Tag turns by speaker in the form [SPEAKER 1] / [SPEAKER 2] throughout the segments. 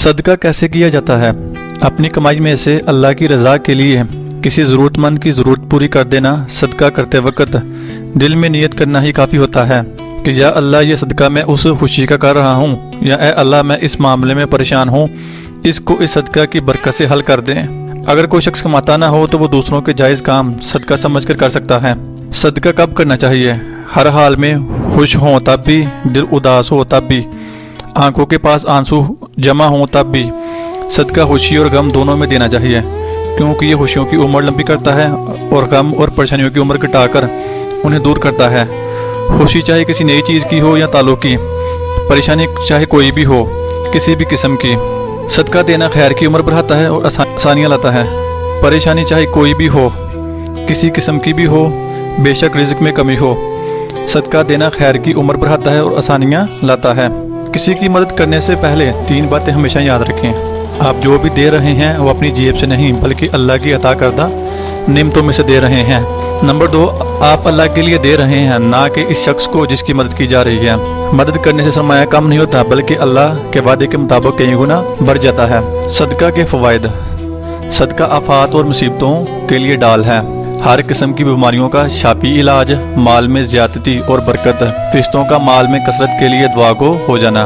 [SPEAKER 1] सदका कैसे किया जाता है? अपनी कमाई में से अल्लाह की रज़ा के लिए किसी ज़रूरतमंद की ज़रूरत पूरी कर देना। सदका करते वक्त दिल में नियत करना ही काफ़ी होता है कि या अल्लाह ये सदका मैं उस खुशी का कर रहा हूँ, या ए अल्लाह मैं इस मामले में परेशान हूँ, इसको इस सदका की बरकत से हल कर दें। अगर कोई शख्स कमाता ना हो तो वो दूसरों के जायज़ काम सदका समझकर कर सकता है। सदका कब करना चाहिए? हर हाल में, खुश हों तब भी, दिल उदास हो तब भी, आंखों के पास आंसू जमा हों तब भी सदका खुशी और गम दोनों में देना चाहिए, क्योंकि ये खुशियों की उम्र लंबी करता है और गम और परेशानियों की उम्र घटाकर उन्हें दूर करता है। खुशी चाहे किसी नई चीज़ की हो या ताल्लुक़ की, परेशानी चाहे कोई भी हो, किसी भी किस्म की, सदका देना खैर की उम्र बढ़ाता है और आसानियाँ लाता है। परेशानी चाहे कोई भी हो, किसी किस्म की भी हो, बेशक रिज़्क में कमी हो, सदका देना खैर की उम्र बढ़ाता है और आसानियाँ लाता है। किसी की मदद करने से पहले 3 बातें हमेशा याद रखें। आप जो भी दे रहे हैं वो अपनी जेब से नहीं बल्कि अल्लाह की अता करदा नेमतों में से दे रहे हैं। नंबर 2, आप अल्लाह के लिए दे रहे हैं, ना कि इस शख्स को जिसकी मदद की जा रही है। मदद करने से सरमाया कम नहीं होता बल्कि अल्लाह के वादे के मुताबिक कई गुना बढ़ जाता है। सदका के फ़वाइद। सदका आफात और मुसीबतों के लिए डाल है। हर किस्म की बीमारियों का शाफी इलाज, माल में ज़्यादती और बरकत, फरिश्तों का माल में कसरत के लिए दुआ को हो जाना,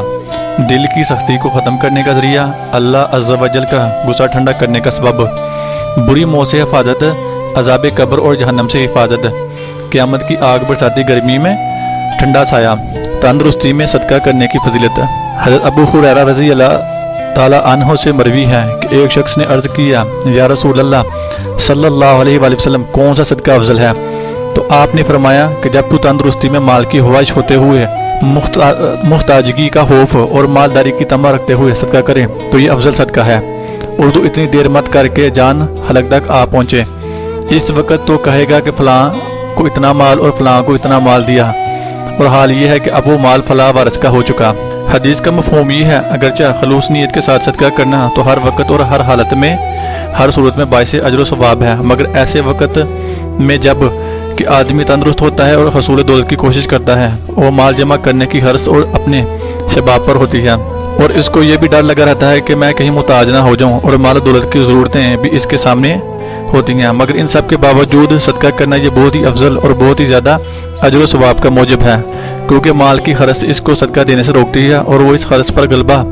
[SPEAKER 1] दिल की सख्ती को ख़त्म करने का ज़रिया, अल्लाह अज़्ज़ा वजल का गुस्सा ठंडा करने का सबब, बुरी मौत से हिफाजत, अज़ाब कब्र और जहन्नम से हिफाजत, क़यामत की आग बरसाती गर्मी में ठंडा साया, तंदुरुस्ती में सदका करने की फजीलत। हज़रत अबू हुरैरा रज़ी अल्लाह ताला अन्हु से मरवी है कि एक शख्स ने अर्ज़ किया, या रसूल अल्लाह सल्लल्लाहु अलैहि वसल्लम, कौन सा सदका अफजल है? तो आपने फरमाया कि जब तू तंदुरुस्ती में माल की ख्वाहिश होते हुए, मुख्ताजगी का खौफ और मालदारी की तमा रखते हुए सदका करे तो ये अफजल सदका है। उर्दू इतनी देर मत करके जान हलक तक आ पहुँचे। इस वक्त तो कहेगा कि फ़लाँ को इतना माल और फ़लाँ को इतना माल दिया, और हाल ये है कि अब वो माल फ़लाँ वारस का हो चुका। हदीस का मफ़हूम ये है, अगरचे खलूस नीयत के साथ सदका करना तो हर वक्त और हर हालत में, हर सूरत में बाइसे अजर व सवाब है, मगर ऐसे वक्त में जब कि आदमी तंदुरुस्त होता है और हसूल दौलत की कोशिश करता है, वो माल जमा करने की हर्ष और अपने शबाब पर होती है, और इसको ये भी डर लगा रहता है कि मैं कहीं मुताज ना हो जाऊं, और माल दौलत की ज़रूरतें भी इसके सामने होती हैं। मगर इन सब के बावजूद सदका करना ये बहुत ही अफजल और बहुत ही ज़्यादा अजर व सवाब का मौजब है, क्योंकि माल की खर्च इसको सदका देने से रोकती है और वो इस खर्च पर गलबा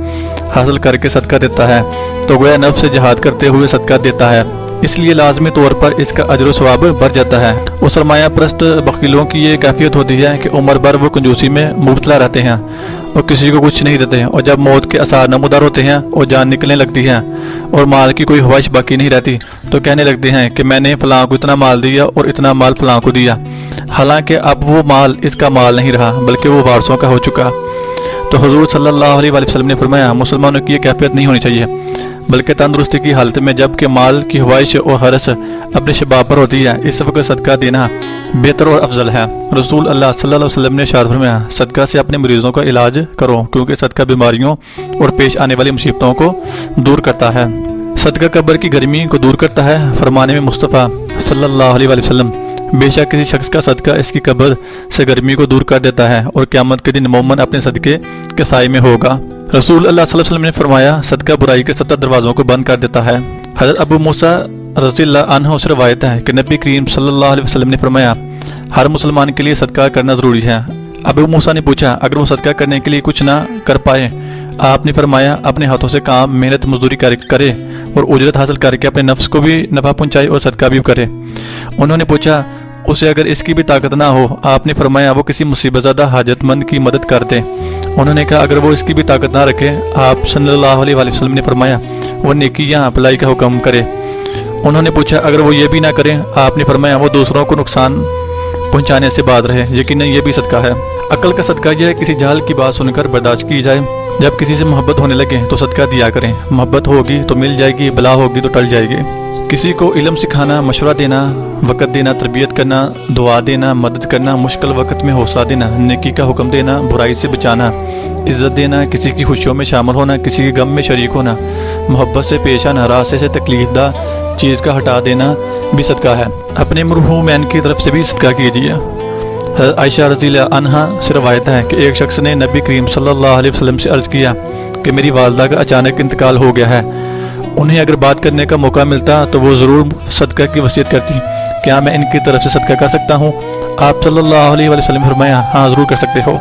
[SPEAKER 1] हासिल करके सदका देता है, तो गोया नफ्स से जिहाद करते हुए सदका देता है, इसलिए लाजमी तौर पर इसका अजर व सवाब बढ़ जाता है। और सरमाया परस्त बखीलों की ये कैफियत होती है कि उम्र भर वो कंजूसी में मुबतला रहते हैं और किसी को कुछ नहीं देते हैं, और जब मौत के आसार नमूदार होते हैं और जान निकलने लगती है और माल की कोई ख्वाहिश बाकी नहीं रहती, तो कहने लगते हैं कि मैंने फ़लाँ को इतना माल दिया और इतना माल फ़लाँ को दिया, हालांकि अब वो माल इसका माल नहीं रहा बल्कि वो वारसों का हो चुका। तो हुजूर सल्लल्लाहु अलैहि वसल्लम ने फरमाया, मुसलमानों की ये कैफियत नहीं होनी चाहिए, बल्कि तंदुरुस्ती की हालत में जबकि माल की ख्वाहिश और हरस अपने शबाब पर होती है, इस वक्त सदका देना बेहतर और अफजल है। रसूल अल्लाह सल्लल्लाहु अलैहि वसल्लम ने इरशाद फरमाया, सदका से अपने मरीजों का इलाज करो, क्योंकि सदका बीमारियों और पेश आने वाली मुसीबतों को दूर करता है। सदका कब्र की गर्मी को दूर करता है। फरमाने में मुस्तफ़ा सल्लल्लाहु अलैहि वसल्लम, बेशक किसी शख्स का सदका इसकी कब्र से गर्मी को दूर कर देता है और क़यामत के दिन मोमन अपने सदके के साए में होगा। रसूल अल्लाह सल्लल्लाहु अलैहि वसल्लम ने फरमाया, सदका बुराई के 70 दरवाज़ों को बंद कर देता है। हज़रत अबू मूसा रज़ियल्लाहु अन्हु से रवायत है कि नबी करीम सल्लल्लाहु अलैहि वसल्लम ने फरमाया, हर मुसलमान के लिए सदका करना ज़रूरी है। अबू मूसा ने पूछा, अगर वो सदका करने के लिए कुछ ना कर पाए? आपने फरमाया, अपने हाथों से काम मेहनत मजदूरी करे और उजरत हासिल करके अपने नफ्स को भी नफ़ा पहुँचाए और सदका भी करे। उन्होंने पूछा, उसे अगर इसकी भी ताकत ना हो? आपने फरमाया, वो किसी मुसीबतज़दा हाजतमंद की मदद कर दे। उन्होंने कहा, अगर वो इसकी भी ताकत ना रखे? आप सल्लल्लाहु अलैहि वसल्लम ने फरमाया, वो नेकियां भलाई का हुक्म करे। उन्होंने पूछा, अगर वो ये भी ना करें? आपने फरमाया, वो दूसरों को नुकसान पहुंचाने से बाज रहे, यकीनन ये भी सदका है। अक्ल का सदका यह है किसी जाल की बात सुनकर बर्दाश्त की जाए। जब किसी से मोहब्बत होने लगे तो सदका दिया करें। मोहब्बत होगी तो मिल जाएगी, बला होगी तो टल जाएगी। किसी को इल्म सिखाना, मशवरा देना, वक़्त देना, तरबियत करना, दुआ देना, मदद करना, मुश्किल वक़्त में हौसला देना, नेकी का हुक्म देना, बुराई से बचाना, इज़्ज़त देना, किसी की खुशियों में शामिल होना, किसी के गम में शरीक होना, मोहब्बत से पेश आना, रास्ते से तकलीफदा चीज़ का हटा देना भी सदका है। अपने मरहूमैन की तरफ से भी सदका कीजिए। आयशा रज़ियल्लाहु अन्हा से रवायत है कि एक शख्स ने नबी करीम सल्लल्लाहु अलैहि वसल्लम से अर्ज़ किया کہ میری والدہ کا اچانک انتقال ہو گیا ہے۔ انہیں اگر بات کرنے کا موقع ملتا تو وہ ضرور صدقہ کی وصیت کرتی۔ کیا میں ان کی طرف سے صدقہ کر سکتا ہوں؟ آپ صلی اللہ علیہ وسلم فرمایا، ہاں ضرور کر سکتے ہو۔